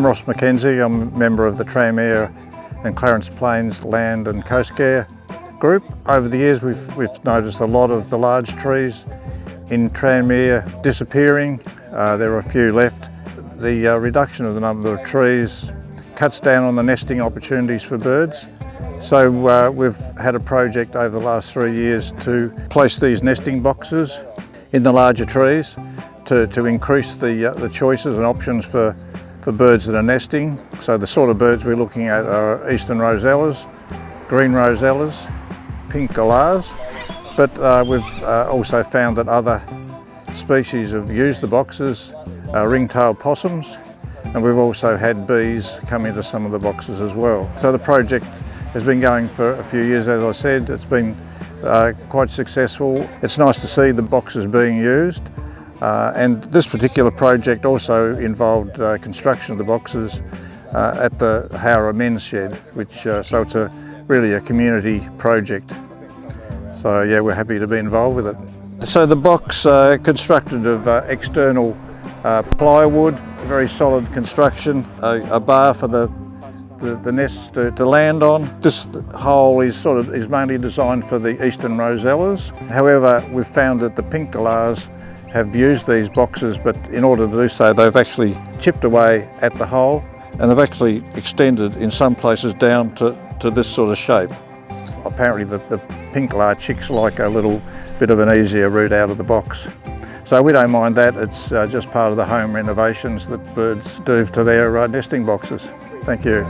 I'm Ross McKenzie. I'm a member of the Tranmere and Clarence Plains Land and Coast Care group. Over the years we've noticed a lot of the large trees in Tranmere disappearing. There are a few left. The reduction of the number of trees cuts down on the nesting opportunities for birds. So we've had a project over the last 3 years to place these nesting boxes in the larger trees to increase the choices and options for birds that are nesting. So the sort of birds we're looking at are eastern rosellas, green rosellas, pink galahs, but we've also found that other species have used the boxes, ring-tailed possums, and we've also had bees come into some of the boxes as well. So the project has been going for a few years, as I said. It's been quite successful. It's nice to see the boxes being used. And this particular project also involved construction of the boxes at the Howrah Men's Shed, so it's really a community project. So yeah, we're happy to be involved with it. So the box constructed of external plywood, very solid construction, a bar for the nest to land on. This hole is mainly designed for the eastern rosellas. However, we've found that the pink galahs have used these boxes, but in order to do so, they've actually chipped away at the hole, and they've actually extended in some places down to this sort of shape. Apparently the pink galah chicks like a little bit of an easier route out of the box. So we don't mind that. It's just part of the home renovations that birds do to their nesting boxes. Thank you.